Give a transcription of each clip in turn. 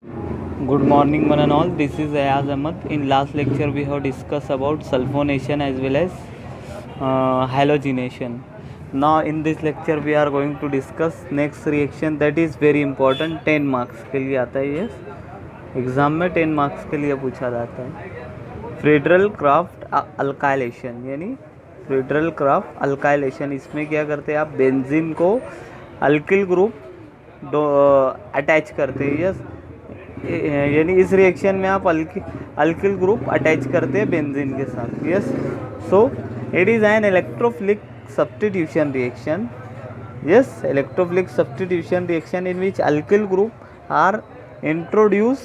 Good morning, one and all. This is Ayaz Ahmed. In last lecture, we have discussed about sulfonation as well as halogenation. Now, in this lecture, we are going to discuss next reaction that is very important. 10 marks के लिए आता है. Yes, exam में 10 marks के लिए पूछा जाता है. फ्रेडरल क्राफ्ट अल्काइलेशन, यानी फ्रेडरल क्राफ्ट अल्काइलेशन. इसमें क्या करते हैं आप, बेंजीन को अल्किल ग्रुप अटैच करते हैं. यस, यानी इस रिएक्शन में आप अल्किल ग्रुप अटैच करते हैं बेंजीन के साथ. Yes, so it is an electrophilic substitution reaction. Yes, electrophilic substitution reaction in which alkyl group are introduce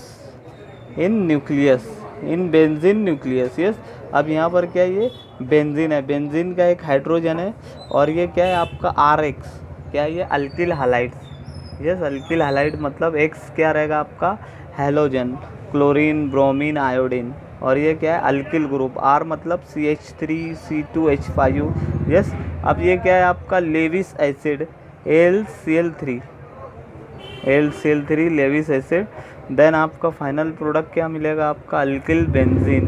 in nucleus, in benzene nucleus. Yes, अब यहाँ पर क्या है, ये बेंजीन है, बेंजीन का एक हाइड्रोजन है, और ये क्या है आपका RX, क्या है ये alkyl halides. Yes, alkyl halide मतलब X क्या रहेगा आपका हैलोजन, क्लोरीन, ब्रोमीन, आयोडीन, और ये क्या है अल्किल ग्रुप. R मतलब CH3C2H5. यस, अब ये क्या है आपका Lewis acid LCl3 Lewis acid. Then आपका फाइनल प्रोडक्ट क्या मिलेगा आपका alkyl benzene.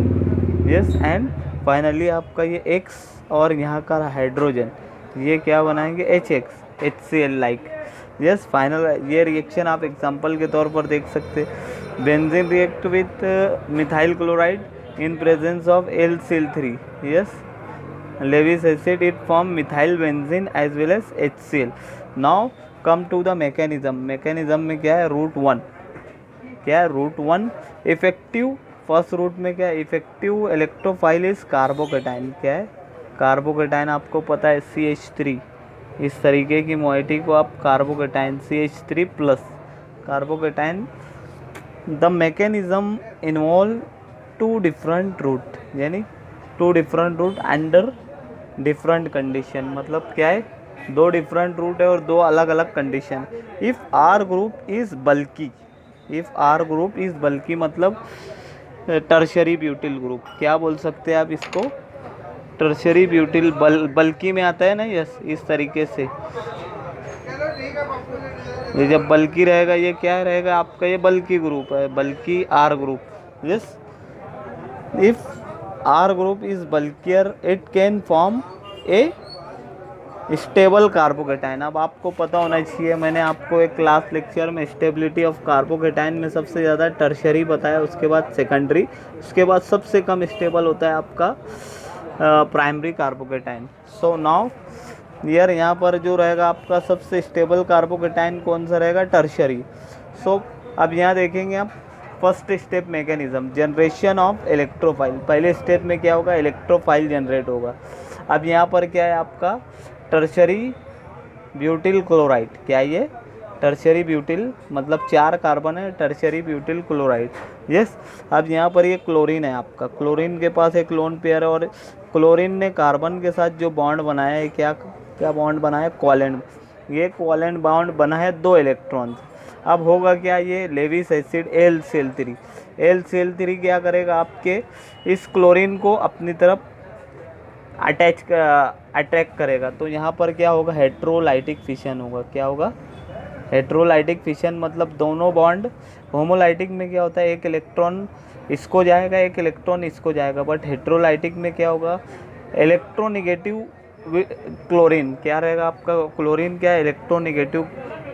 Yes, and finally आपका ये X और यहाँ का हाइड्रोजन ये क्या बनाएंगे HX, HCl like. Yes, final ये रिएक्शन आप एग्जांपल के तौर पर देख सकते. Benzene react with methyl chloride in presence of LCl3. Yes, Lewis acid it form methyl benzene as well as HCl. Now come to the mechanism में क्या है, रूट 1 क्या है, रूट 1 इफेक्टिव. फर्स्ट रूट में क्या है, इफेक्टिव इलेक्ट्रोफाइल इज कार्बोकेटाइन. क्या है कार्बोकेटाइन, आपको पता है CH3. इस तरीके की मोइटी को आप carbocation CH3 plus carbocation. The mechanism involve two different route, यानी two different route under different condition. मतलब क्या है, दो डिफरेंट रूट है और दो अलग अलग condition. If R group is bulky, मतलब टर्शरी ब्यूटिल ग्रुप. क्या बोल सकते हैं आप इसको, टर्शरी ब्यूटिल बल्की में आता है ना. यस, इस तरीके से ये जब बल्की रहेगा, ये क्या रहेगा आपका, ये बल्की ग्रुप है, बल्की R group. Yes, if R group is bulkier it can form A stable carbocation. अब आपको पता होना चाहिए, मैंने आपको एक क्लास लेक्चर में स्टेबिलिटी ऑफ कार्बोकेटाइन में सबसे ज़्यादा टर्शरी बताया, उसके बाद सेकेंडरी, उसके बाद सबसे कम स्टेबल होता है आपका प्राइमरी कार्बोकेटाइन. सो नाउ यार यहाँ पर जो रहेगा आपका सबसे स्टेबल कार्बोकेटाइन कौन सा रहेगा, टर्शरी. सो अब यहाँ देखेंगे आप first step mechanism, generation of electrophile. पहले स्टेप में क्या होगा, इलेक्ट्रोफाइल जनरेट होगा. अब यहाँ पर क्या है आपका टर्शरी ब्यूटिल क्लोराइड. क्या ये टर्शरी ब्यूटिल मतलब 4 कार्बन है, टर्शरी ब्यूटिल क्लोराइड. यस, अब यहाँ पर ये क्लोरीन है आपका, क्लोरीन के पास एक लोन पेयर है, और क्लोरीन ने कार्बन के साथ जो बॉन्ड बनाया है, क्या बॉन्ड बनाया है, कोवेलेंट. ये कोवेलेंट बॉन्ड बना है 2 इलेक्ट्रॉन. अब होगा क्या, ये लेविस एसिड LCl3 क्या करेगा आपके इस क्लोरीन को अपनी तरफ अट्रैक्ट करेगा. तो यहाँ पर क्या होगा, हेट्रोलाइटिक फिशन होगा. क्या होगा, हेट्रोलाइटिक फिशन मतलब दोनों बॉन्ड. होमोलाइटिक में क्या होता है, एक इलेक्ट्रॉन इसको जाएगा, एक इलेक्ट्रॉन इसको जाएगा. बट हेट्रोलाइटिक में क्या होगा, इलेक्ट्रोनिगेटिव क्लोरीन क्या रहेगा आपका, क्लोरीन क्या है इलेक्ट्रोनिगेटिव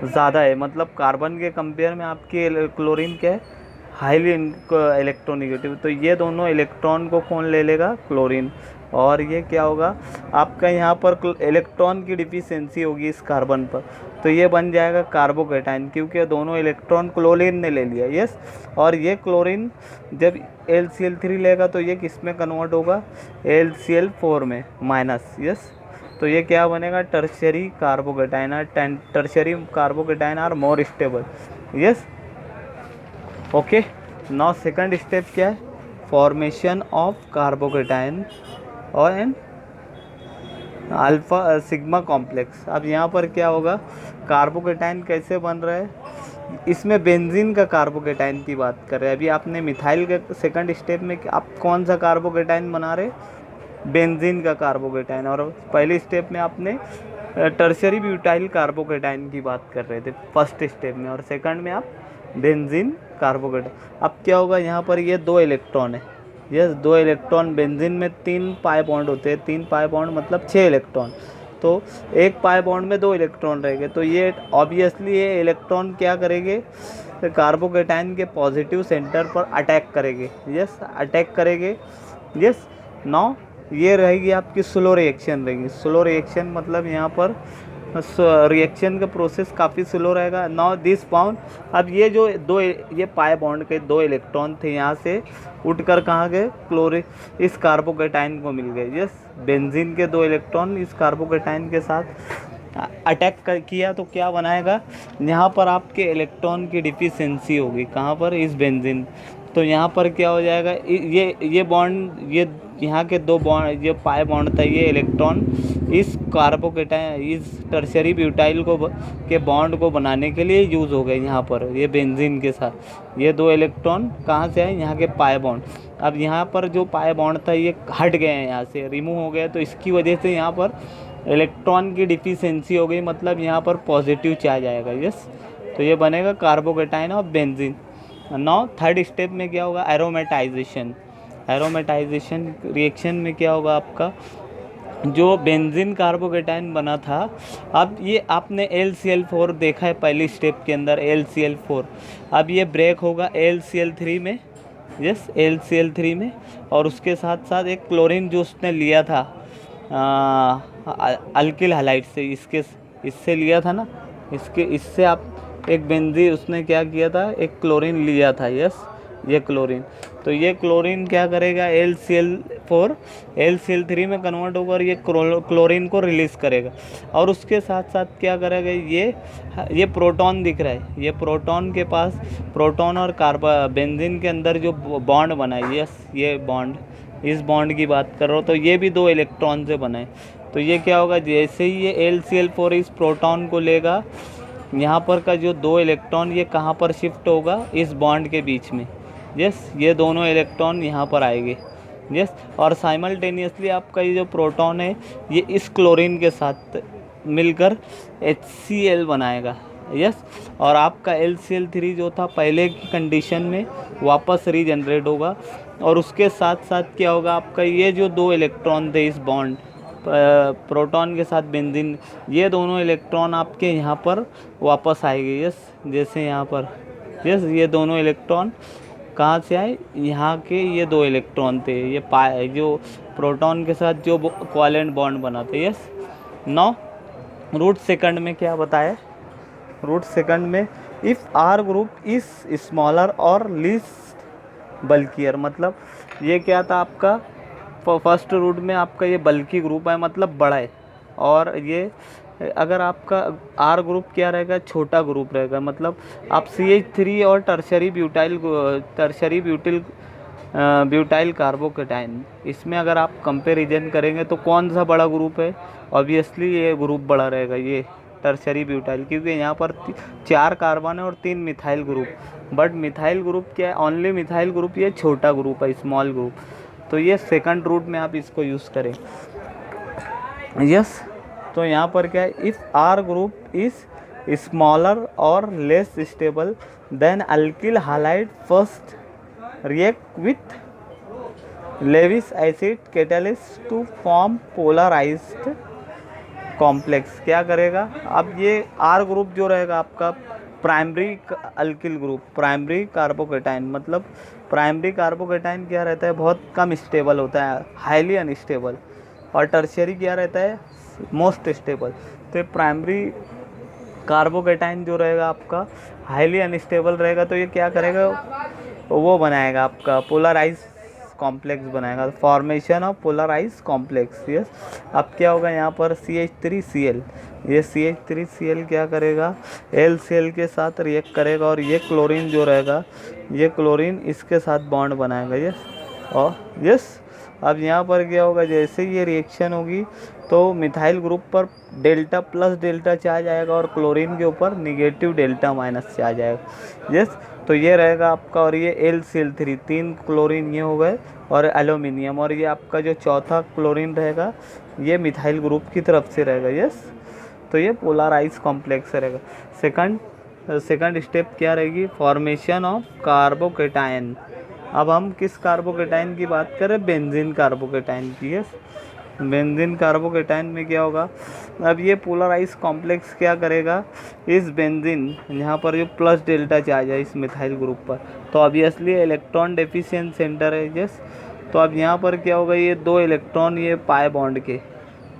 ज़्यादा है. मतलब कार्बन के कंपेयर में आपकी क्लोरीन क्या है, हाईली इलेक्ट्रोनिगेटिव. तो ये दोनों इलेक्ट्रॉन को कौन ले लेगा, क्लोरीन. और ये क्या होगा आपका, यहाँ पर इलेक्ट्रॉन की डिफिशियंसी होगी इस कार्बन पर, तो ये बन जाएगा कार्बोकेटाइन, क्योंकि दोनों इलेक्ट्रॉन क्लोरीन ने ले लिया. यस, और ये क्लोरीन जब LCl3 लेगा तो ये किस में कन्वर्ट होगा, LCl4 में माइनस. यस, तो ये क्या बनेगा, tertiary carbocation. Tertiary carbocation are more stable. Yes, okay. Now second step क्या है, फॉर्मेशन ऑफ कार्बोकेटाइन और एन अल्फा सिग्मा कॉम्प्लेक्स. अब यहाँ पर क्या होगा, कार्बोकेटाइन कैसे बन रहा है, इसमें बेंजीन का कार्बोकेटाइन की बात कर रहे हैं. अभी आपने मिथाइल के सेकंड स्टेप में आप कौन सा कार्बोकेटाइन बना रहे, बेंजीन का कार्बोकेटाइन. और पहले स्टेप में आपने टर्शरी ब्यूटाइल कार्बोकेटाइन की बात कर रहे थे फर्स्ट स्टेप में, और सेकंड में आप बेंजीन कार्बोकेटाइन। अब क्या होगा यहाँ पर, ये 2 इलेक्ट्रॉन है, यस 2 इलेक्ट्रॉन। बेंजीन में 3 पाई बॉन्ड होते हैं, 3 पाई बॉन्ड मतलब 6 इलेक्ट्रॉन, तो एक पाई बॉन्ड में 2 इलेक्ट्रॉन रहेंगे। तो ये ऑब्वियसली ये इलेक्ट्रॉन क्या करेंगे, कार्बोकेटाइन के पॉजिटिव सेंटर पर अटैक करेंगे, यस अटैक करेंगे, यस। नाउ ये रहेगी आपकी स्लो रिएक्शन रहेगी। स्लो रिएक्शन मतलब यहाँ पर रिएक्शन का प्रोसेस काफ़ी स्लो रहेगा। नाउ दिस बॉन्ड, अब ये जो ये पाई बॉन्ड के 2 इलेक्ट्रॉन थे यहाँ से उठकर कहाँ गए, इस कार्बोकेटाइन को मिल गए, यस। बेंजीन के 2 इलेक्ट्रॉन इस कार्बोकेटाइन के साथ अटैक किया तो क्या बनाएगा, यहाँ पर आपके इलेक्ट्रॉन की डिफिशिएंसी होगी, कहाँ पर, इस बेंजीन। तो यहाँ पर क्या हो जाएगा, ये बॉन्ड, ये यहाँ के 2 बॉन्ड, ये पाई बॉन्ड था, ये इलेक्ट्रॉन इस कार्बोकेटाइन, इस टर्शियरी ब्यूटाइल को के बॉन्ड को बनाने के लिए यूज़ हो गए यहाँ पर, ये बेंजीन के साथ। ये 2 इलेक्ट्रॉन कहाँ से आए, यहाँ के पाई बॉन्ड। अब यहाँ पर जो पाई बॉन्ड था ये हट गए हैं, यहाँ से रिमूव हो गया, तो इसकी वजह से यहाँ पर इलेक्ट्रॉन की डिफिशिएंसी हो गई, मतलब यहाँ पर पॉजिटिव चार्ज आएगा, यस। तो ये बनेगा carbocation of benzene. Now third step में क्या होगा, एरोमेटाइजेशन। एरोमेटाइजेशन रिएक्शन में क्या होगा, आपका जो बेंजीन कार्बोकेटाइन बना था, अब ये आपने LCl4 देखा है पहली स्टेप के अंदर, LCl4। अब ये ब्रेक होगा LCl3 में, यस LCl3 में, और उसके साथ साथ एक क्लोरीन जो उसने लिया था अल्किल हैलाइड से, इससे लिया था ना, इससे आप एक बेंजीन उसने क्या किया था, एक क्लोरीन लिया था, यस ये क्लोरीन। तो ये क्लोरीन क्या करेगा, LCl4 LCl3 में कन्वर्ट होकर ये क्लोरीन को रिलीज़ करेगा, और उसके साथ साथ क्या करेगा, ये प्रोटॉन दिख रहा है, ये प्रोटॉन के पास, प्रोटॉन और बेंजीन के अंदर जो बॉन्ड बना है, यस ये बॉन्ड, इस बॉन्ड की बात कर रहा हूँ, तो ये भी 2 इलेक्ट्रॉन से बना है। तो ये क्या होगा, जैसे ही ये LCl4 इस प्रोटॉन को लेगा, यहाँ पर का जो 2 इलेक्ट्रॉन ये कहाँ पर शिफ्ट होगा, इस बॉन्ड के बीच में, यस ये दोनों इलेक्ट्रॉन यहाँ पर आएंगे, यस। और साइमल्टेनियसली आपका ये जो प्रोटॉन है ये इस क्लोरीन के साथ मिलकर HCl बनाएगा, यस। और आपका LCl3 जो था पहले की कंडीशन में वापस रीजनरेट होगा, और उसके साथ साथ क्या होगा, आपका ये जो 2 इलेक्ट्रॉन थे इस बॉन्ड प्रोटॉन के साथ बेंजीन, ये दोनों इलेक्ट्रॉन आपके यहाँ पर वापस आएंगे, यस। जैसे यहाँ पर, यस ये दोनों इलेक्ट्रॉन कहाँ से आए, यहाँ के ये 2 इलेक्ट्रॉन थे, ये जो प्रोटॉन के साथ जो कोवेलेंट बॉन्ड बनाते, यस। नाउ रूट सेकंड में क्या बताया, रूट सेकंड में if R group is smaller और लीस्ट बल्कियर, मतलब ये क्या था आपका, फर्स्ट रूट में आपका ये बल्कि ग्रुप है, मतलब बड़ा है, और ये अगर आपका R ग्रुप क्या रहेगा, छोटा ग्रुप रहेगा, मतलब आप CH3 और टर्शरी ब्यूटाइल कार्बोकेटाइन, इसमें अगर आप कंपैरिजन करेंगे तो कौन सा बड़ा ग्रुप है, ऑब्वियसली ये ग्रुप बड़ा रहेगा, ये टर्शरी ब्यूटाइल, क्योंकि यहाँ पर 4 कार्बन है और 3 methyl group. But methyl group क्या है, ओनली मिथाइल ग्रुप ये छोटा ग्रुप है, स्मॉल ग्रुप। तो ये सेकंड रूट में आप इसको यूज़ करें, यस। तो यहाँ पर क्या है, if R group is smaller और less stable than alkyl halide first react with Lewis acid catalyst to form polarised complex. क्या करेगा, अब ये R ग्रुप जो रहेगा आपका primary alkyl group, primary carbocation, मतलब प्राइमरी कार्बोकेटाइन क्या रहता है, बहुत कम स्टेबल होता है, हाईली अनस्टेबल, और टर्शियरी क्या रहता है, मोस्ट स्टेबल। तो प्राइमरी कार्बोकेटाइन जो रहेगा आपका हाईली अनस्टेबल रहेगा, तो ये क्या करेगा, वो बनाएगा आपका पोलराइज कॉम्प्लेक्स बनाएगा, formation of polarize complex, yes. अब क्या होगा यहाँ पर CH3Cl, ये CH3Cl क्या करेगा, LCl के साथ रिएक्ट करेगा, और ये क्लोरीन जो रहेगा, ये क्लोरीन इसके साथ बॉन्ड बनाएगा, यस और यस। अब यहाँ पर क्या होगा, जैसे ये रिएक्शन होगी तो मिथाइल ग्रुप पर डेल्टा प्लस डेल्टा चार्ज आएगा, और क्लोरीन के ऊपर निगेटिव डेल्टा माइनस चार्ज आएगा, यस। तो ये रहेगा आपका, और ये LCl3, 3 क्लोरीन ये हो गए, और एल्यूमिनियम, और ये आपका जो चौथा क्लोरीन रहेगा ये मिथाइल ग्रुप की तरफ से रहेगा, यस। तो ये पोलराइज कॉम्प्लेक्स रहेगा। सेकंड सेकंड स्टेप क्या रहेगी, फॉर्मेशन ऑफ कार्बोकेटाइन। अब हम किस कार्बोकेटाइन की बात करें, बेंजीन कार्बोकेटाइन की। यस, बेंजीन कार्बोकेटाइन में क्या होगा, अब ये पोलराइज कॉम्प्लेक्स क्या करेगा, इस बेंजीन यहाँ पर जो प्लस डेल्टा चार्ज है इस मिथाइल ग्रुप पर, तो ऑब्वियसली इलेक्ट्रॉन डेफिशिएंट सेंटर है। यस, तो अब यहाँ पर क्या होगा, ये 2 इलेक्ट्रॉन ये पाई बॉन्ड के,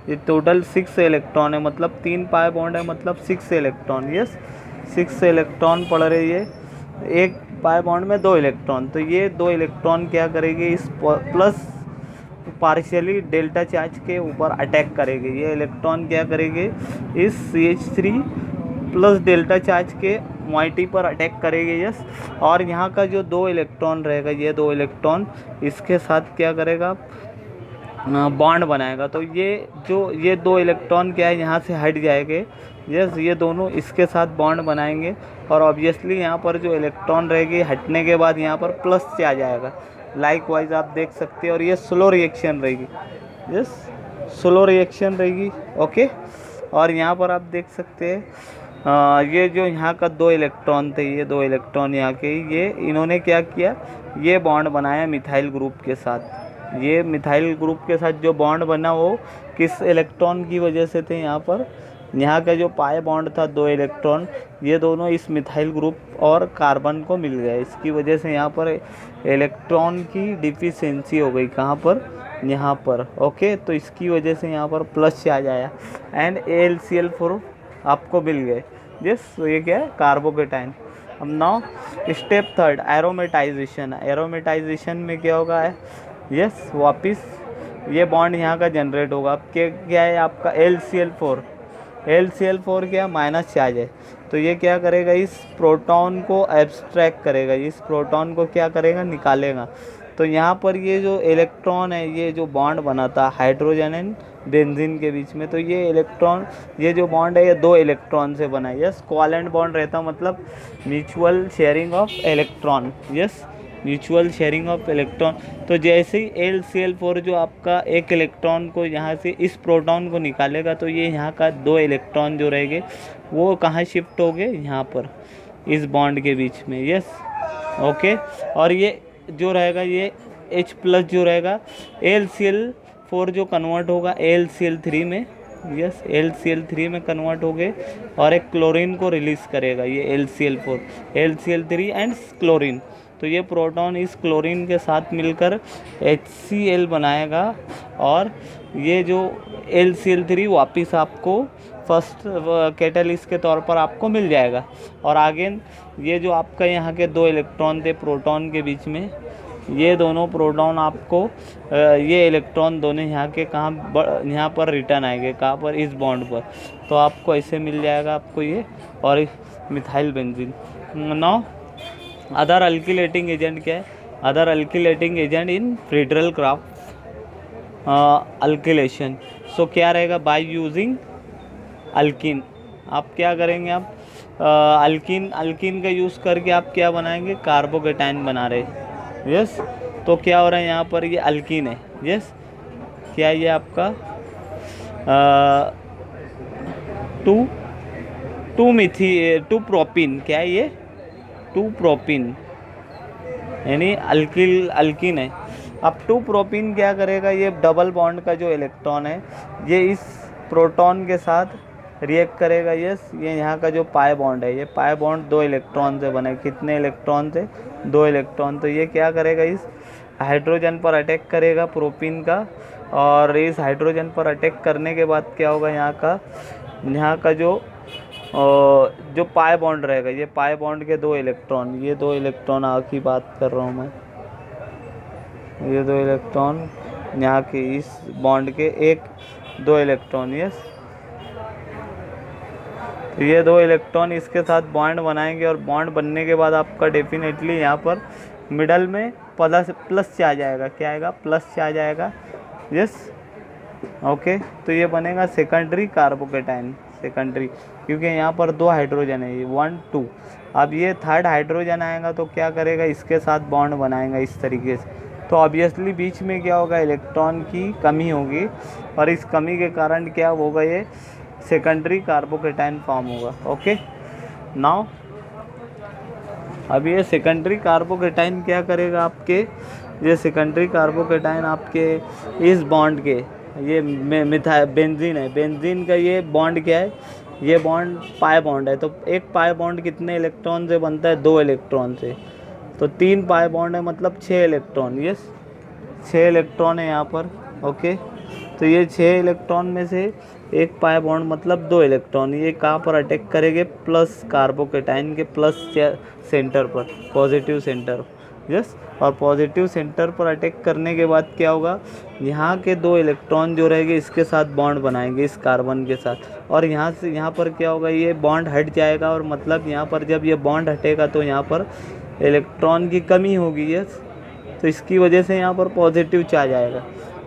ये टोटल 6 इलेक्ट्रॉन है, मतलब 3 पाई बॉन्ड है, मतलब 6 इलेक्ट्रॉन। यस, 6 इलेक्ट्रॉन पड़ रही है, एक पाई बॉन्ड में 2 इलेक्ट्रॉन, तो ये 2 इलेक्ट्रॉन क्या करेंगे, इस प्लस पार्शियली डेल्टा चार्ज के ऊपर अटैक करेंगे। ये इलेक्ट्रॉन क्या करेंगे, इस CH3 प्लस डेल्टा चार्ज के मोइटी पर अटैक करेंगे। यस, और यहाँ का जो 2 इलेक्ट्रॉन रहेगा, ये 2 इलेक्ट्रॉन इसके साथ क्या करेगा, बॉन्ड बनाएगा। तो ये 2 इलेक्ट्रॉन क्या है, यहाँ से हट जाएंगे। यस, ये दोनों इसके साथ बॉन्ड बनाएंगे, और ऑब्वियसली यहाँ पर जो इलेक्ट्रॉन रहेगी हटने के बाद यहाँ पर प्लस से आ जाएगा। लाइक वाइज आप देख सकते हैं, और ये स्लो रिएक्शन रहेगी। यस, स्लो रिएक्शन रहेगी। ओके, और यहाँ पर आप देख सकते हैं ये जो यहाँ का 2 इलेक्ट्रॉन थे, ये 2 इलेक्ट्रॉन यहाँ के, ये इन्होंने क्या किया, ये बॉन्ड बनाया मिथाइल ग्रुप के साथ। ये मिथाइल ग्रुप के साथ जो बॉन्ड बना वो किस इलेक्ट्रॉन की वजह से थे, यहाँ पर यहाँ का जो पाई बॉन्ड था 2 इलेक्ट्रॉन, ये दोनों इस मिथाइल ग्रुप और कार्बन को मिल गए, इसकी वजह से यहाँ पर इलेक्ट्रॉन की डिफिशिएंसी हो गई। कहाँ पर, यहाँ पर। ओके, तो इसकी वजह से यहाँ पर प्लस से आ जाया, एंड AlCl4 आपको मिल गए। यस, तो ये क्या है, कार्बोकेटाइन। अब now step third, aromatisation. Aromatisation में क्या होगा है, यस, वापिस ये बॉन्ड यहाँ का जनरेट होगा। अब क्या है आपका LCl4, LCl4 क्या, माइनस चार्ज है, तो ये क्या करेगा, इस प्रोटॉन को एब्स्ट्रैक्ट करेगा, इस प्रोटॉन को क्या करेगा, निकालेगा। तो यहाँ पर ये जो इलेक्ट्रॉन है, ये जो बॉन्ड बना था हाइड्रोजन एंड बेंजीन के बीच में, तो ये इलेक्ट्रॉन, ये जो बॉन्ड है ये 2 इलेक्ट्रॉन से बना है। यस, कोवैलेंट बॉन्ड रहता, मतलब mutual sharing of electron. Yes, mutual sharing of electron. तो जैसे ही LCl4 जो आपका एक इलेक्ट्रॉन को यहाँ से इस प्रोटॉन को निकालेगा, तो ये यहाँ का 2 इलेक्ट्रॉन जो रहेंगे वो कहाँ शिफ्ट हो गए, यहाँ पर इस बॉन्ड के बीच में। यस, ओके, और ये जो रहेगा, ये H+ जो रहेगा, LCl4 जो कन्वर्ट होगा LCl3 में। यस, LCl3 में कन्वर्ट हो गए, और एक क्लोरीन को रिलीज़ करेगा ये LCl4, LCl3 एंड क्लोरीन। तो ये प्रोटॉन इस क्लोरीन के साथ मिलकर HCl बनाएगा, और ये जो LCl3 वापस आपको फर्स्ट कैटलिस्ट के तौर पर आपको मिल जाएगा। और आगे ये जो आपका यहाँ के 2 इलेक्ट्रॉन थे प्रोटॉन के बीच में, ये दोनों प्रोटॉन आपको ये इलेक्ट्रॉन दोनों यहाँ के यहाँ पर रिटर्न आएंगे, कहाँ पर, इस बॉन्ड पर। तो आपको ऐसे मिल जाएगा आपको ये, और methyl benzene. Now other alkylating agent क्या है, other alkylating agent in Friedel Crafts alkylation. So क्या रहेगा, बाय यूजिंग अल्किन। आप क्या करेंगे, आप अल्किन का यूज़ करके आप क्या बनाएंगे, कार्बोकेटाइन बना रहे। यस, तो क्या हो रहा है यहाँ पर, ये अल्किन है। यस, क्या ये आपका 2 प्रोपिन, क्या है ये 2 प्रोपिन, यानी अल्किन है। अब 2 प्रोपिन क्या करेगा, ये डबल बॉन्ड का जो इलेक्ट्रॉन है ये इस प्रोटॉन के साथ रिएक्ट करेगा। यस, ये यहाँ का जो पाई बॉन्ड है, ये पाई बॉन्ड 2 इलेक्ट्रॉन से बना है। कितने इलेक्ट्रॉन थे, 2 इलेक्ट्रॉन। तो ये क्या करेगा, इस हाइड्रोजन पर अटैक करेगा प्रोपिन का, और इस हाइड्रोजन पर अटैक करने के बाद क्या होगा, यहाँ का जो पाई बॉन्ड रहेगा, ये पाई बॉन्ड के 2 इलेक्ट्रॉन, ये 2 इलेक्ट्रॉन की बात कर रहा हूँ मैं, ये 2 इलेक्ट्रॉन यहाँ के इस बॉन्ड के 2 इलेक्ट्रॉन। यस, तो ये 2 इलेक्ट्रॉन इसके साथ बॉन्ड बनाएंगे, और बॉन्ड बनने के बाद आपका डेफिनेटली यहाँ पर मिडल में प्लस से आ जाएगा। क्या आएगा, प्लस से आ जाएगा। यस, ओके, तो ये बनेगा सेकेंडरी कार्बोकेटाइन, सेकेंडरी, क्योंकि यहाँ पर 2 हाइड्रोजन है, ये 1 2। अब ये थर्ड हाइड्रोजन आएगा तो क्या करेगा, इसके साथ बॉन्ड बनाएगा इस तरीके से। तो ऑब्वियसली बीच में क्या होगा, इलेक्ट्रॉन की कमी होगी, और इस कमी के कारण क्या होगा, ये सेकेंडरी कार्बोकेटाइन फॉर्म होगा। ओके, नाउ अब ये सेकेंडरी कार्बोकेटाइन क्या करेगा आपके, ये सेकेंडरी कार्बोकेटाइन आपके इस बॉन्ड के, ये मिथा बेंजीन है, बेंजीन का ये बॉन्ड क्या है, ये बॉन्ड पाई बॉन्ड है। तो एक पाई बॉन्ड कितने इलेक्ट्रॉन से बनता है, 2 इलेक्ट्रॉन से। तो 3 पाई बॉन्ड है मतलब 6 इलेक्ट्रॉन, यस 6 इलेक्ट्रॉन है यहाँ पर। ओके, तो ये 6 इलेक्ट्रॉन में से एक पाई बॉन्ड मतलब 2 इलेक्ट्रॉन, ये कहाँ पर अटैक करेंगे, प्लस कार्बोकेटाइन के प्लस सेंटर पर, पॉजिटिव सेंटर, यस। और पॉजिटिव सेंटर पर अटैक करने के बाद क्या होगा, यहाँ के 2 इलेक्ट्रॉन जो रहेंगे इसके साथ बॉन्ड बनाएंगे इस कार्बन के साथ, और यहाँ से यहाँ पर क्या होगा, ये बॉन्ड हट जाएगा, और मतलब यहाँ पर जब ये बॉन्ड हटेगा तो यहाँ पर इलेक्ट्रॉन की कमी होगी, यस। तो इसकी वजह से यहाँ पर पॉजिटिव चार्ज आएगा,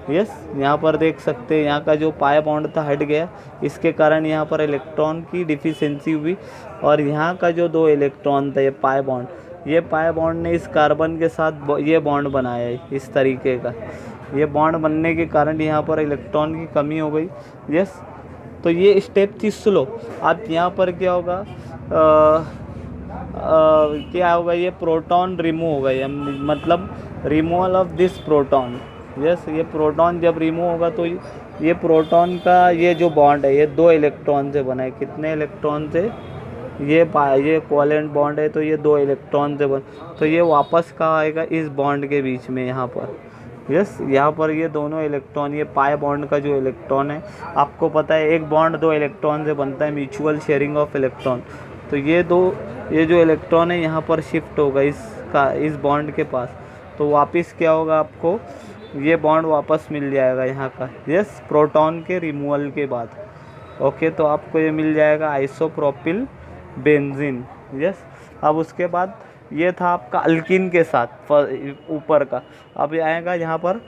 यस। यहाँ पर देख सकते हैं यहाँ का जो पाई बॉन्ड था हट गया, इसके कारण यहाँ पर इलेक्ट्रॉन की डिफिशियंसी हुई, और यहाँ का जो 2 इलेक्ट्रॉन था ये पाई बॉन्ड, ये पाई बॉन्ड ने इस कार्बन के साथ ये बॉन्ड बनाया है इस तरीके का, ये बॉन्ड बनने के कारण यहाँ पर इलेक्ट्रॉन की कमी हो गई, यस। तो ये स्टेप थी स्लो। अब यहाँ पर क्या होगा, क्या होगा, ये प्रोटॉन रिमूव हो गए, मतलब removal of this proton, yes. ये प्रोटॉन जब रिमूव होगा तो ये प्रोटॉन का ये जो बॉन्ड है ये 2 इलेक्ट्रॉन से बना है, कितने इलेक्ट्रॉन से, ये कोवेलेंट बॉन्ड है तो ये 2 इलेक्ट्रॉन से बन, तो ये वापस कहाँ आएगा, इस बॉन्ड के बीच में यहाँ पर, यस। यहाँ पर ये दोनों इलेक्ट्रॉन, ये पाई बॉन्ड का जो इलेक्ट्रॉन है, आपको पता है एक बॉन्ड 2 इलेक्ट्रॉन से बनता है, म्यूचुअल शेयरिंग ऑफ इलेक्ट्रॉन। तो ये जो इलेक्ट्रॉन है यहाँ पर शिफ्ट होगा इस बॉन्ड के पास, तो वापस क्या होगा, आपको ये बॉन्ड वापस मिल जाएगा यहाँ का, यस, प्रोटॉन के रिमूवल के बाद। ओके, तो आपको ये मिल जाएगा आइसोप्रोपिल बेंजीन, यस। अब उसके बाद ये था आपका अल्किन के साथ ऊपर का, अब आएगा यहाँ पर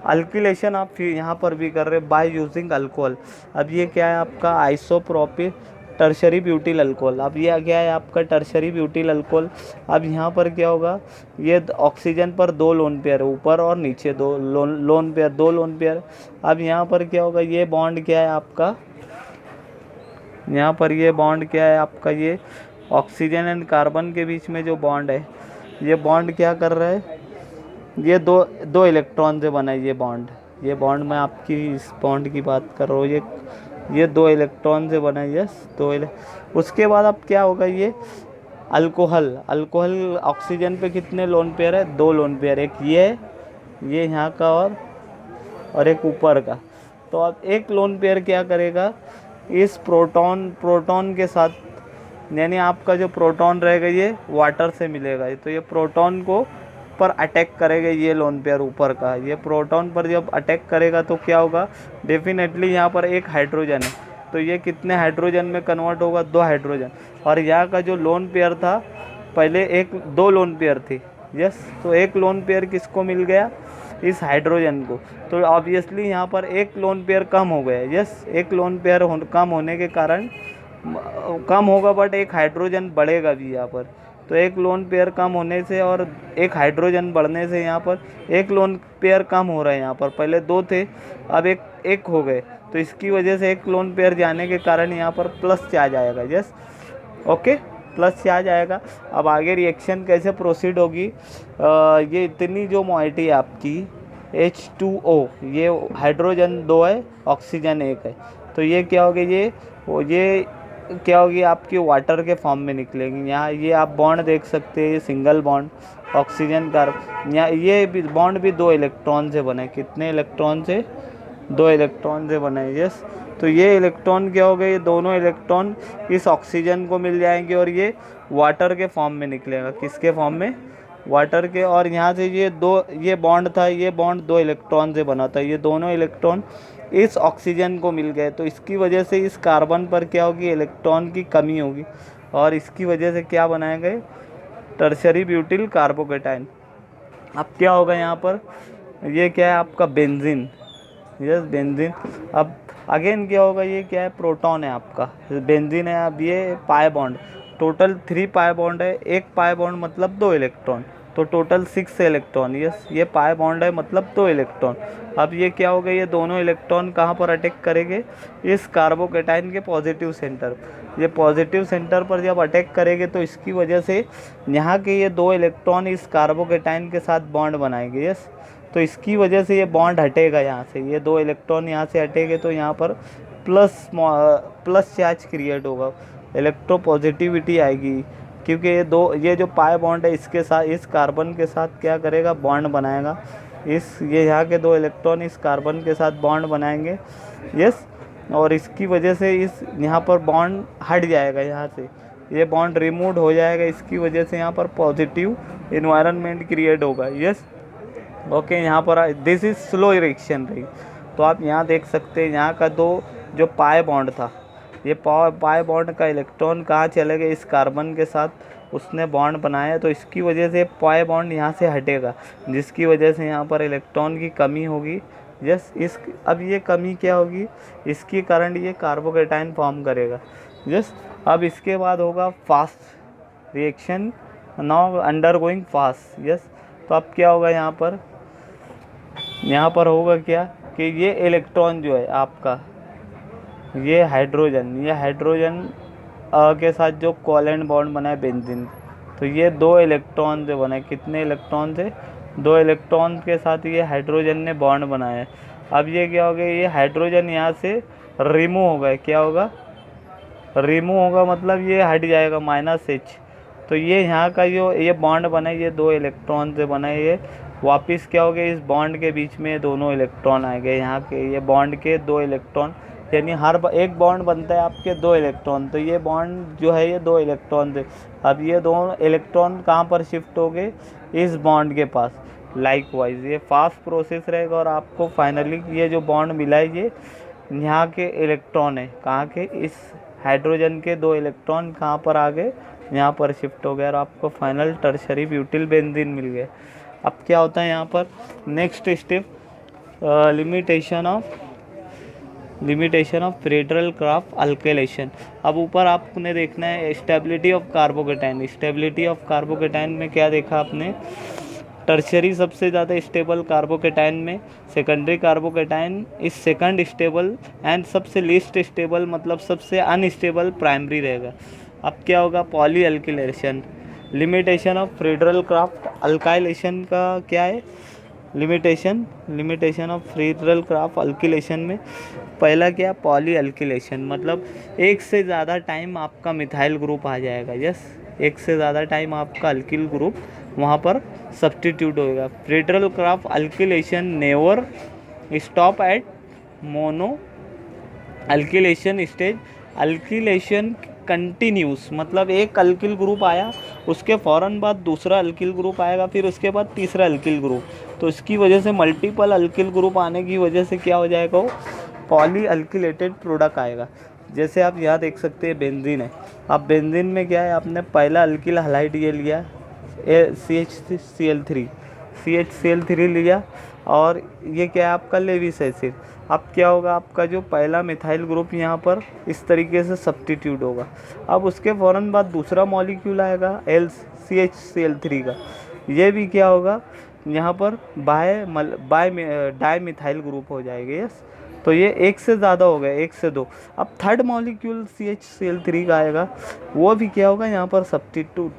अल्किलेशन, आप यहाँ पर भी कर रहे बाय यूजिंग अल्कोहल। अब ये क्या है आपका आइसोप्रोपिल टर्शरी ब्यूटिल अल्कोहल। अब ये क्या है आपका टर्शरी ब्यूटिल अल्कोहल। अब यहाँ पर क्या होगा, ये ऑक्सीजन पर 2 लोन पेयर, ऊपर और नीचे 2 लोन पेयर। अब यहाँ पर क्या होगा, ये बॉन्ड क्या है आपका, यहाँ पर ये बॉन्ड क्या है आपका, ये ऑक्सीजन एंड कार्बन के बीच में जो बॉन्ड है, ये बॉन्ड क्या कर रहा है, ये दो इलेक्ट्रॉन से बना है ये बॉन्ड मैं आपकी इस बॉन्ड की बात कर रहा हूँ, ये 2 इलेक्ट्रॉन से बना है, यस। उसके बाद अब क्या होगा, ये अल्कोहल ऑक्सीजन पे कितने लोन पेयर है, 2 लोन पेयर, एक ये यहाँ का और एक ऊपर का। तो अब एक लोन पेयर क्या करेगा, इस प्रोटॉन के साथ, यानी आपका जो प्रोटॉन रहेगा ये वाटर से मिलेगा, तो ये प्रोटॉन को पर अटैक करेगा, ये लोन पेयर ऊपर का, ये प्रोटॉन पर जब अटैक करेगा तो क्या होगा, डेफिनेटली यहाँ पर एक हाइड्रोजन है, तो ये कितने हाइड्रोजन में कन्वर्ट होगा, 2 हाइड्रोजन। और यहाँ का जो लोन पेयर था, पहले 2 लोन पेयर थी, यस। तो एक लोन पेयर किसको मिल गया, इस हाइड्रोजन को। तो ऑब्वियसली यहाँ पर एक लोन पेयर कम हो गया, यस। एक लोन पेयर कम होने के कारण कम होगा, बट एक हाइड्रोजन बढ़ेगा भी यहाँ पर। तो एक लोन पेयर कम होने से और एक हाइड्रोजन बढ़ने से यहाँ पर एक लोन पेयर कम हो रहा है, यहाँ पर पहले 2 थे, अब एक हो गए, तो इसकी वजह से एक लोन पेयर जाने के कारण यहाँ पर प्लस चार्ज आएगा, यस। ओके, प्लस चार्ज आएगा। अब आगे रिएक्शन कैसे प्रोसीड होगी, ये इतनी जो मोइटी है आपकी H2O, ये हाइड्रोजन 2 है, ऑक्सीजन 1 है, तो ये क्या होगी, ये क्या होगी आपकी वाटर के फॉर्म में निकलेगी। यहाँ ये आप बॉन्ड देख सकते हैं, ये सिंगल बॉन्ड ऑक्सीजन कार्बन, यहाँ ये बॉन्ड भी 2 इलेक्ट्रॉन से बना है, कितने इलेक्ट्रॉन से, 2 इलेक्ट्रॉन से बना है, यस। तो ये इलेक्ट्रॉन क्या हो गए, ये दोनों इलेक्ट्रॉन इस ऑक्सीजन को मिल जाएंगे और ये वाटर के फॉर्म में निकलेगा, किसके फॉर्म में, वाटर के। और यहाँ से ये बॉन्ड था, ये बॉन्ड 2 इलेक्ट्रॉन से बना था, ये दोनों इलेक्ट्रॉन इस ऑक्सीजन को मिल गए, तो इसकी वजह से इस कार्बन पर क्या होगी, इलेक्ट्रॉन की कमी होगी, और इसकी वजह से क्या बनाए गए, टर्शरी ब्यूटिल कार्बोकेटाइन। अब क्या होगा यहाँ पर, ये क्या है आपका बेंजीन, यस, बेंजीन। अब अगेन क्या होगा, ये क्या है, प्रोटॉन है आपका, बेंजीन है। अब ये pi bond, total 3 pi bond है, एक पाई बॉन्ड मतलब 2 इलेक्ट्रॉन, तो टोटल 6 इलेक्ट्रॉन। यस, ये पाई बॉन्ड है मतलब 2 इलेक्ट्रॉन। अब ये क्या हो गया, ये दोनों इलेक्ट्रॉन कहाँ पर अटैक करेंगे, इस कार्बोकेटाइन के पॉजिटिव सेंटर। ये पॉजिटिव सेंटर पर जब अटैक करेंगे तो इसकी वजह से यहाँ के ये 2 इलेक्ट्रॉन इस कार्बोकेटाइन के साथ बॉन्ड बनाएंगे। यस, तो इसकी वजह से ये बॉन्ड हटेगा यहाँ से, ये 2 इलेक्ट्रॉन यहाँ से हटेंगे तो यहाँ पर प्लस चार्ज क्रिएट होगा, इलेक्ट्रोपॉजिटिविटी आएगी, क्योंकि ये जो पाई बॉन्ड है इसके साथ, इस कार्बन के साथ क्या करेगा, बॉन्ड बनाएगा। ये यहाँ के 2 इलेक्ट्रॉन इस कार्बन के साथ बॉन्ड बनाएंगे। यस, और इसकी वजह से इस यहाँ पर बॉन्ड हट जाएगा, यहाँ से ये बॉन्ड रिमूव हो जाएगा, इसकी वजह से यहाँ पर पॉजिटिव इन्वायरमेंट क्रिएट होगा। यस, ओके, यहाँ पर दिस इज़ स्लो रिएक्शन रही। तो आप यहाँ देख सकते हैं यहाँ का जो पाई बॉन्ड था, ये पाई बॉन्ड का इलेक्ट्रॉन कहाँ चले गए, इस कार्बन के साथ उसने बॉन्ड बनाया, तो इसकी वजह से पाई बॉन्ड यहाँ से हटेगा, जिसकी वजह से यहाँ पर इलेक्ट्रॉन की कमी होगी। यस, अब ये कमी क्या होगी, इसके कारण ये कार्बोकेटाइन फॉर्म करेगा। यस, अब इसके बाद होगा fast reaction, now undergoing fast. Yes, तो अब क्या होगा, यहाँ पर होगा क्या कि ये इलेक्ट्रॉन जो है आपका, ये हाइड्रोजन के साथ जो कोवेलेंट बॉन्ड बना है बेंजीन, तो ये 2 इलेक्ट्रॉन से बना है। कितने इलेक्ट्रॉन से, 2 इलेक्ट्रॉन के साथ ये हाइड्रोजन ने बॉन्ड बनाया है। अब ये क्या हो गया, ये हाइड्रोजन यहाँ से रिमूव होगा, क्या होगा, रिमूव होगा मतलब ये हट जाएगा, -H। तो ये यहाँ का जो ये बॉन्ड बना है, ये 2 इलेक्ट्रॉन से बना है, ये वापस क्या हो गया, इस बॉन्ड के बीच में दोनों इलेक्ट्रॉन आ गए, यहाँ के ये बॉन्ड के 2 इलेक्ट्रॉन, यानी एक बॉन्ड बनता है आपके 2 इलेक्ट्रॉन, तो ये बॉन्ड जो है ये 2 इलेक्ट्रॉन थे। अब ये 2 इलेक्ट्रॉन कहाँ पर शिफ्ट हो गए, इस बॉन्ड के पास। लाइकवाइज ये फास्ट प्रोसेस रहेगा और आपको फाइनली ये जो बॉन्ड मिला है ये यहाँ के इलेक्ट्रॉन है, कहाँ के, इस हाइड्रोजन के 2 इलेक्ट्रॉन कहाँ पर आ गए, यहाँ पर शिफ्ट हो गया और आपको फाइनल टर्शरी ब्यूटिल बेंजीन मिल गया। अब क्या होता है यहाँ पर next step, limitation of Friedel Crafts alkylation. अब ऊपर आपने देखना है stability of carbocation. Stability of carbocation में क्या देखा आपने, टर्शरी सबसे ज़्यादा स्टेबल कार्बोकेटाइन में, secondary carbocation is second stable and सबसे लीस्ट स्टेबल मतलब सबसे अनस्टेबल प्राइमरी रहेगा। अब क्या होगा, poly alkylation. Limitation of Friedel Crafts alkylation का क्या है, लिमिटेशन ऑफ फ्रेडरल क्राफ्ट अल्किलेशन में पहला क्या, पॉली अल्किलेशन, मतलब एक से ज़्यादा टाइम आपका मिथाइल ग्रुप आ जाएगा। यस, एक से ज़्यादा टाइम आपका अल्किल ग्रुप वहाँ पर सब्स्टिट्यूट होगा। Friedel Crafts alkylation never stop at mono alkylation stage. Alkylation continues, मतलब एक अल्किल ग्रुप आया उसके फ़ौरन बाद दूसरा अल्किल ग्रुप आएगा, फिर उसके बाद तीसरा अल्किल ग्रुप, तो इसकी वजह से मल्टीपल अल्किल ग्रुप आने की वजह से क्या हो जाएगा, वो पॉली अल्किलेटेड प्रोडक्ट आएगा। जैसे आप यहाँ देख सकते हैं बेंजीन है, अब बेंजीन में क्या है, आपने पहला अल्किल हलाइड ये लिया CHCl3 लिया और ये क्या है आपका लेविस एसिड। अब क्या होगा, आपका जो पहला मिथाइल ग्रुप यहाँ पर इस तरीके से सब्स्टिट्यूट होगा। अब उसके फ़ौरन बाद दूसरा मॉलिक्यूल आएगा CHCl3 का, ये भी क्या होगा यहाँ पर डाई मिथाइल ग्रुप हो जाएगा। यस, तो ये एक से ज़्यादा हो गया, 1 से 2। अब थर्ड मॉलिक्यूल CHCl3 का आएगा, वो भी क्या होगा यहाँ पर सब्स्टिट्यूट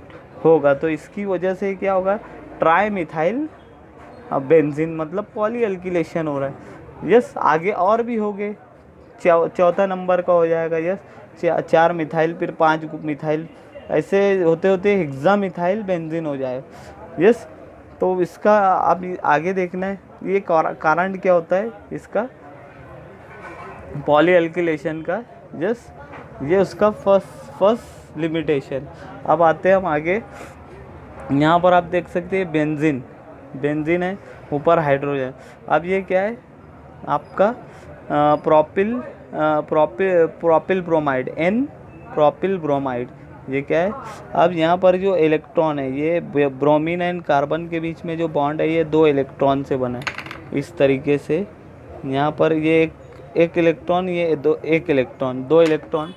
होगा, तो इसकी वजह से क्या होगा, ट्राई मिथाइल बेंजीन मतलब पॉली अल्किलेशन हो रहा है। यस, आगे और भी हो गए, चौथा नंबर का हो जाएगा। यस, 4 मिथाइल फिर 5 मिथाइल, ऐसे होते होते हेक्सा मिथाइल बेंजीन हो जाए। यस, तो इसका अब आगे देखना है ये कारण क्या होता है इसका पॉली अल्किलेशन का। यस, ये उसका फर्स्ट लिमिटेशन। अब आते हैं हम आगे, यहाँ पर आप देख सकते हैं बेंजीन है, ऊपर हाइड्रोजन। अब ये क्या है आपका propyl bromide, N propyl bromide, ये क्या है। अब यहाँ पर जो इलेक्ट्रॉन है, ये ब्रोमीन एंड कार्बन के बीच में जो बॉन्ड है ये 2 इलेक्ट्रॉन से बना है इस तरीके से। यहाँ पर ये एक इलेक्ट्रॉन, ये एक इलेक्ट्रॉन, 2 इलेक्ट्रॉन।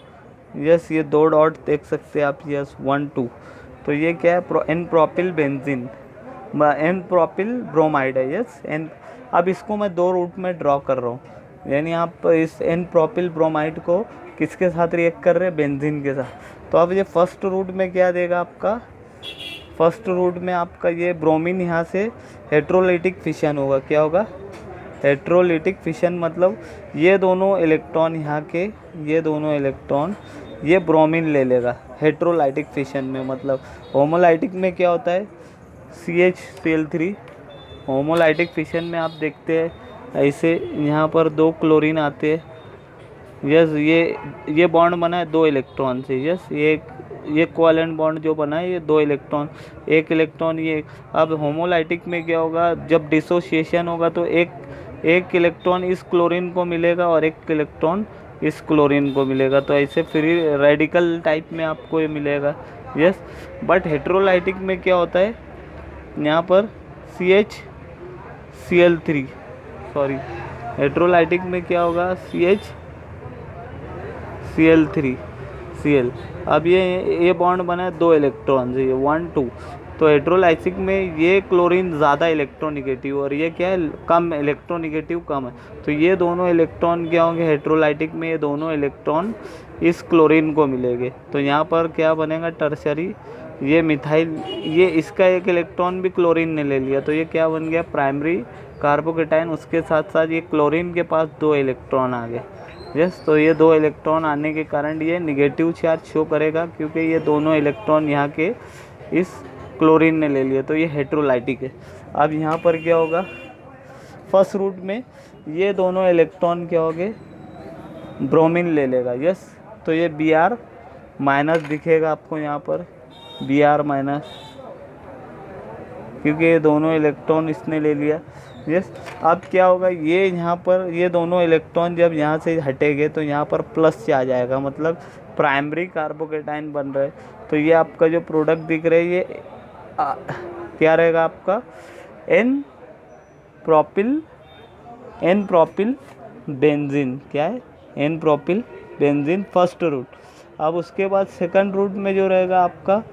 यस, ये 2 डॉट देख सकते हैं आप, यस 1 2। तो ये क्या है, N propyl benzene. N propyl bromide है। Yes N. अब इसको मैं दो रूट में ड्रॉ कर रहा हूँ, यानी आप इस एन प्रोपिल ब्रोमाइड को किसके साथ रिएक्ट कर रहे हैं, बेंजीन के साथ। तो अब ये फर्स्ट रूट में क्या देगा आपका, फर्स्ट रूट में आपका ये ब्रोमीन यहाँ से हेट्रोलाइटिक फिशन होगा। क्या होगा, हेट्रोलाइटिक फिशन, मतलब ये दोनों इलेक्ट्रॉन यहाँ के, ये दोनों इलेक्ट्रॉन ये ब्रोमीन ले लेगा हेट्रोलाइटिक फिशन में। मतलब होमोलाइटिक में क्या होता है, CH Cl3। होमोलाइटिक फिशन में आप देखते हैं ऐसे यहाँ पर दो क्लोरीन आते हैं। यस ये बॉन्ड बना है दो इलेक्ट्रॉन से। यस ये कोवैलेंट बॉन्ड जो बना है ये दो इलेक्ट्रॉन, एक इलेक्ट्रॉन ये। अब होमोलाइटिक में क्या होगा, जब डिसोसिएशन होगा तो एक इलेक्ट्रॉन इस क्लोरीन को मिलेगा और एक इलेक्ट्रॉन इस क्लोरीन को मिलेगा। तो ऐसे फ्री रेडिकल टाइप में आपको ये मिलेगा। यस बट हेट्रोलाइटिक में क्या होता है, यहाँ पर CH सॉरी, हेट्रोलाइटिक में क्या होगा, CH Cl3 अब ये बॉन्ड बना है दो इलेक्ट्रॉन से, ये 1 2। तो हेट्रोलाइटिक में ये क्लोरीन ज़्यादा इलेक्ट्रोनिगेटिव और ये क्या है, कम इलेक्ट्रोनिगेटिव कम है। तो ये दोनों इलेक्ट्रॉन क्या होंगे, हेट्रोलाइटिक में ये दोनों इलेक्ट्रॉन इस क्लोरीन को मिलेंगे। तो यहाँ पर क्या बनेगा, टर्शरी, ये मिथाइल, ये इसका एक इलेक्ट्रॉन भी क्लोरीन ने ले लिया, तो ये क्या बन गया, प्राइमरी कार्बोकेटाइन। उसके साथ साथ ये क्लोरीन के पास दो इलेक्ट्रॉन आ गए। यस तो ये दो इलेक्ट्रॉन आने के कारण ये निगेटिव चार्ज शो करेगा, क्योंकि ये दोनों इलेक्ट्रॉन यहाँ के इस क्लोरीन ने ले लिए, तो ये हेट्रोलाइटिक है। अब यहाँ पर क्या होगा, फर्स्ट रूट में ये दोनों इलेक्ट्रॉन क्या होंगे, ब्रोमीन ले लेगा। यस तो ये Br माइनस दिखेगा आपको यहाँ पर, Br माइनस, क्योंकि ये दोनों इलेक्ट्रॉन इसने ले लिया। यस अब क्या होगा, ये यहाँ पर ये दोनों इलेक्ट्रॉन जब यहाँ से हटेंगे तो यहाँ पर प्लस से आ जाएगा, मतलब प्राइमरी कार्बोकेटाइन बन रहा है। तो ये आपका जो प्रोडक्ट दिख रहा है ये क्या रहेगा आपका, एन प्रोपिल बेंजीन। क्या है, n propyl benzene first route. अब उसके बाद सेकंड रूट में जो रहेगा आपका,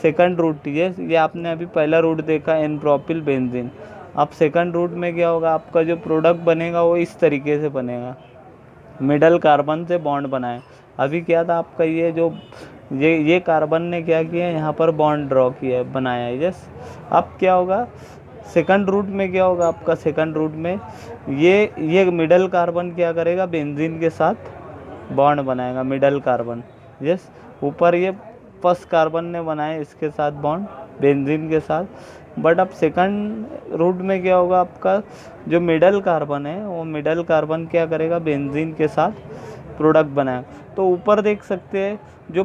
सेकंड रूट ये आपने अभी पहला रूट देखा एन प्रोपिल बेंजीन। अब सेकंड रूट में क्या होगा, आपका जो प्रोडक्ट बनेगा वो इस तरीके से बनेगा, मिडल कार्बन से बॉन्ड बनाए। अभी क्या था आपका, ये जो ये कार्बन ने क्या किया, यहाँ पर बॉन्ड ड्रॉ किया है, बनाया है। यस अब क्या होगा, सेकंड रूट में क्या होगा आपका, सेकंड रूट में ये मिडल कार्बन क्या करेगा, बेंजीन के साथ बॉन्ड बनाएगा, मिडल कार्बन। यस ऊपर ये फर्स्ट कार्बन ने बनाया इसके साथ बॉन्ड बेंजीन के साथ। बट अब सेकंड रूट में क्या होगा, आपका जो मिडल कार्बन है वो मिडल कार्बन क्या करेगा, बेंजीन के साथ प्रोडक्ट बनाएगा। तो ऊपर देख सकते हैं जो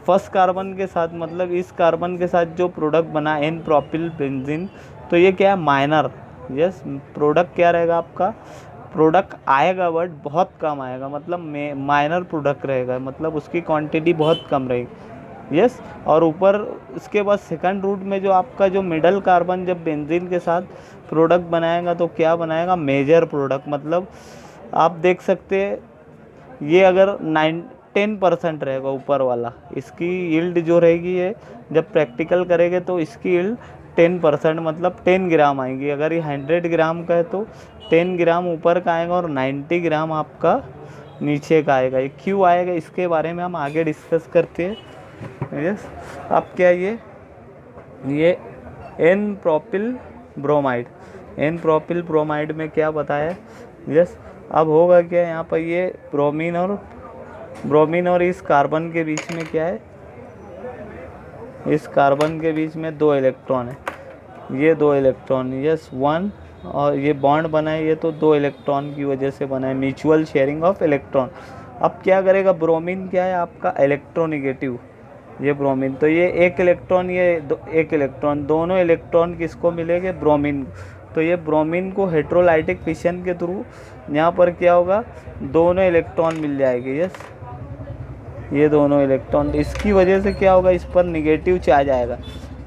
फर्स्ट कार्बन के साथ, मतलब इस कार्बन के साथ जो प्रोडक्ट बना एन प्रोपिल बेंजीन, तो ये क्या है, माइनर। यस प्रोडक्ट क्या रहेगा आपका, प्रोडक्ट आएगा बट बहुत कम आएगा, मतलब माइनर प्रोडक्ट रहेगा, मतलब उसकी क्वांटिटी बहुत कम रहेगी। यस और ऊपर इसके बाद सेकंड रूट में जो आपका जो मिडल कार्बन जब बेंजीन के साथ प्रोडक्ट बनाएगा तो क्या बनाएगा, मेजर प्रोडक्ट। मतलब आप देख सकते हैं ये अगर 10% रहेगा ऊपर वाला, इसकी यील्ड जो रहेगी ये जब प्रैक्टिकल करेंगे तो इसकी यील्ड 10%, मतलब 10 ग्राम आएंगी। अगर ये 100 ग्राम का है तो 10 ग्राम ऊपर का आएगा और 90 ग्राम आपका नीचे का आएगा। ये क्यों आएगा, इसके बारे में हम आगे डिस्कस करते हैं। यस अब क्या ये एन प्रोपिल ब्रोमाइड में क्या बताया। यस अब होगा क्या, यहाँ पर ये ब्रोमीन और इस कार्बन के बीच में क्या है, इस कार्बन के बीच में दो इलेक्ट्रॉन है, ये दो इलेक्ट्रॉन। यस 1 और ये बॉन्ड बना है, ये तो दो इलेक्ट्रॉन की वजह से बना है, म्यूचुअल शेयरिंग ऑफ इलेक्ट्रॉन। अब क्या करेगा, ब्रोमीन क्या है आपका, इलेक्ट्रोनिगेटिव, ये ब्रोमीन। तो ये एक इलेक्ट्रॉन, एक इलेक्ट्रॉन, दोनों इलेक्ट्रॉन किसको मिलेंगे, ब्रोमीन। तो ये ब्रोमीन को हेट्रोलाइटिक फिशन के थ्रू यहाँ पर क्या होगा, दोनों इलेक्ट्रॉन मिल जाएंगे। यस ये दोनों इलेक्ट्रॉन, इसकी वजह से क्या होगा, इस पर निगेटिव चार्ज आएगा।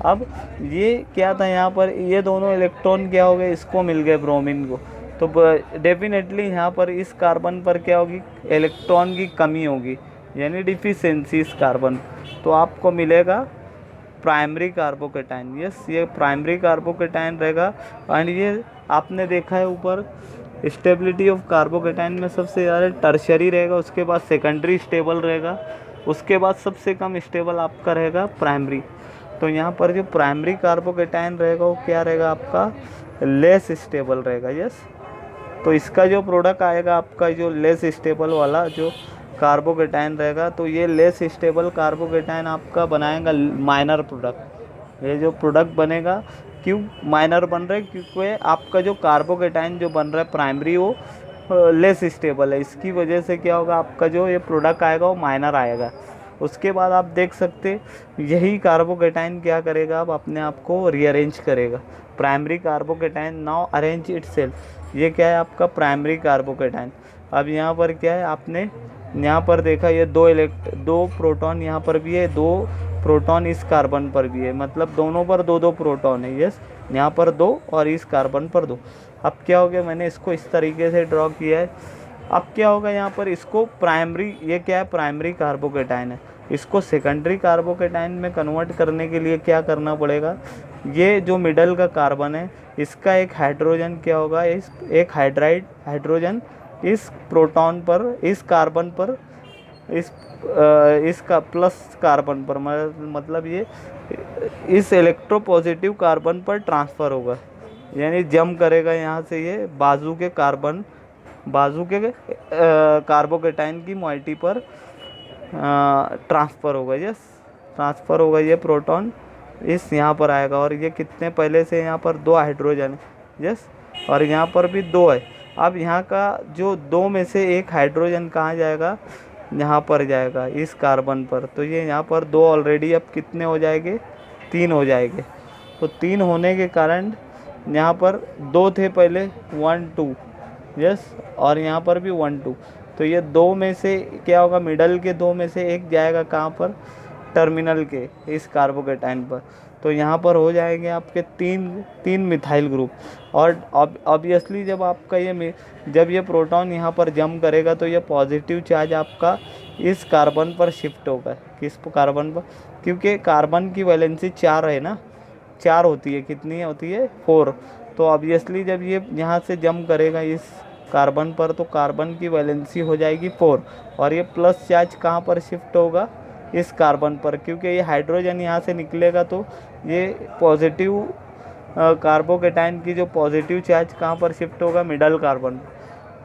अब ये क्या था, यहाँ पर ये दोनों इलेक्ट्रॉन क्या हो गए, इसको मिल गए ब्रोमीन को। तो डेफिनेटली यहाँ पर इस कार्बन पर क्या होगी, इलेक्ट्रॉन की कमी होगी, यानी डिफिशिएंसी इस कार्बन। तो आपको मिलेगा प्राइमरी कार्बोकेटाइन। यस, ये प्राइमरी कार्बोकेटाइन रहेगा। एंड ये आपने देखा है ऊपर स्टेबिलिटी ऑफ कार्बोकेटाइन में सबसे ज़्यादा टर्शरी रहेगा, उसके बाद सेकेंडरी स्टेबल रहेगा, उसके बाद सबसे कम स्टेबल आपका रहेगा प्राइमरी। तो यहाँ पर जो प्राइमरी कार्बोकेटाइन रहेगा वो क्या रहेगा आपका, लेस स्टेबल रहेगा। यस, तो इसका जो प्रोडक्ट आएगा आपका जो लेस स्टेबल वाला जो कार्बोकेटाइन रहेगा, तो ये लेस स्टेबल कार्बोकेटाइन आपका बनाएगा माइनर प्रोडक्ट। ये जो प्रोडक्ट बनेगा क्यों माइनर बन रहा है, क्योंकि आपका जो कार्बोकेटाइन जो बन रहा है प्राइमरी वो लेस स्टेबल है, इसकी वजह से क्या होगा आपका जो ये प्रोडक्ट आएगा वो माइनर आएगा। उसके बाद आप देख सकते यही कार्बोकेटाइन क्या करेगा, अब अपने आप को रीअरेंज करेगा। Primary carbocation now arrange itself, ये क्या है आपका प्राइमरी कार्बोकेटाइन। अब यहाँ पर क्या है, आपने यहाँ पर देखा ये दो प्रोटॉन यहाँ पर भी है, दो प्रोटॉन इस कार्बन पर भी है, मतलब दोनों पर दो दो प्रोटॉन है। यस, यहाँ पर दो और इस कार्बन पर दो। अब क्या हो गया, मैंने इसको इस तरीके से ड्रॉ किया है। अब क्या होगा यहाँ पर, इसको प्राइमरी, ये क्या है प्राइमरी कार्बोकेटाइन है, इसको सेकेंडरी कार्बोकेटाइन में कन्वर्ट करने के लिए क्या करना पड़ेगा, ये जो मिडल का कार्बन है इसका एक हाइड्रोजन क्या होगा, एक हाइड्रोजन इस प्रोटॉन पर, इस कार्बन पर, इसका प्लस कार्बन पर, मतलब ये इस इलेक्ट्रोपॉजिटिव कार्बन पर ट्रांसफ़र होगा, यानी जम करेगा यहाँ से ये बाजू के कार्बोकेटाइन की मोइटी पर ट्रांसफ़र होगा। यस, ट्रांसफ़र होगा, ये प्रोटॉन इस यहाँ पर आएगा, और ये कितने पहले से यहाँ पर दो हाइड्रोजन है। यस, और यहाँ पर भी दो है। अब यहाँ का जो दो में से एक हाइड्रोजन कहाँ जाएगा, यहाँ पर जाएगा इस कार्बन पर, तो ये यहाँ पर दो ऑलरेडी अब कितने हो जाएंगे, तीन हो जाएंगे। तो तीन होने के कारण यहाँ पर दो थे पहले 1 2, यस, और यहाँ पर भी 1 2, तो ये दो में से क्या होगा, मिडल के दो में से एक जाएगा कहाँ पर, टर्मिनल के इस कार्बोकेटाइन पर, तो यहाँ पर हो जाएंगे आपके तीन मिथाइल ग्रुप। और ऑब्वियसली जब आपका जब ये प्रोटॉन यहाँ पर जम करेगा तो ये पॉजिटिव चार्ज आपका इस कार्बन पर शिफ्ट होगा, किस कार्बन पर, क्योंकि कार्बन की वैलेंसी 4 है ना, 4 होती है, कितनी होती है 4, तो ऑब्वियसली जब ये यहाँ से जम करेगा इस कार्बन पर तो कार्बन की वैलेंसी हो जाएगी 4, और ये प्लस चार्ज कहाँ पर शिफ्ट होगा, इस कार्बन पर, क्योंकि ये हाइड्रोजन यहाँ से निकलेगा तो ये पॉजिटिव कार्बोकेटाइन की जो पॉजिटिव चार्ज कहाँ पर शिफ्ट होगा, मिडल कार्बन।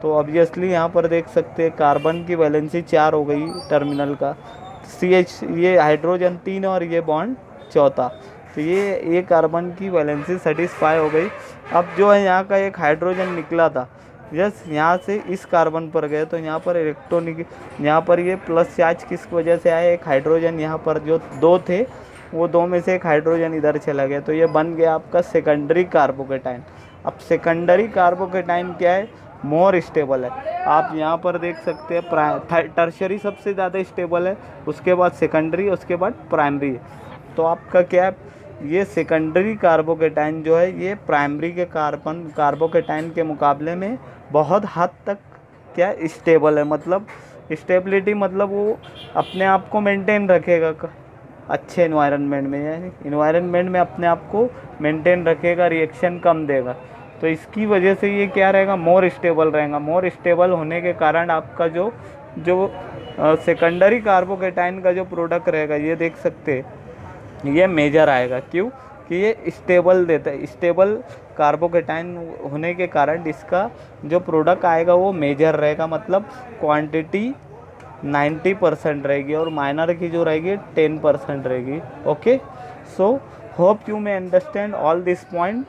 तो ऑब्वियसली यहाँ पर देख सकते हैं कार्बन की वैलेंसी 4 हो गई टर्मिनल का, CH ये हाइड्रोजन 3 और ये बॉन्ड चौथा, तो ये कार्बन की वैलेंसी सेटिस्फाई हो गई। अब जो है यहाँ का एक हाइड्रोजन निकला था, यस, यहाँ से इस कार्बन पर गए तो यहाँ पर इलेक्ट्रॉनिक, यहाँ पर ये प्लस चार्ज किस वजह से आया, एक हाइड्रोजन यहाँ पर जो दो थे वो दो में से एक हाइड्रोजन इधर चला गया, तो ये बन गया आपका सेकेंडरी कार्बोकेटाइन। अब सेकेंडरी कार्बोकेटाइन क्या है, मोर स्टेबल है। आप यहाँ पर देख सकते हैं टर्शरी सबसे ज़्यादा स्टेबल है, उसके बाद सेकेंडरी, उसके बाद प्राइमरी। तो आपका क्या है, ये सेकेंडरी कार्बोकेटाइन जो है ये प्राइमरी के कार्बोकेटाइन के मुकाबले में बहुत हद तक क्या स्टेबल है, मतलब स्टेबिलिटी मतलब वो अपने आप को मेंटेन रखेगा अच्छे इन्वायरमेंट में, यानी इन्वायरमेंट में अपने आप को मेंटेन रखेगा, रिएक्शन कम देगा, तो इसकी वजह से ये क्या रहेगा, मोर स्टेबल रहेगा। मोर स्टेबल होने के कारण आपका जो सेकेंडरी कार्बोकेटाइन का जो प्रोडक्ट रहेगा, ये देख सकते हैं ये मेजर आएगा, क्यों कि ये स्टेबल देता है, स्टेबल कार्बोकेटाइन होने के कारण इसका जो प्रोडक्ट आएगा वो मेजर रहेगा, मतलब क्वांटिटी 90% रहेगी और माइनर की जो रहेगी 10% रहेगी। Okay, so hope you may understand all this point.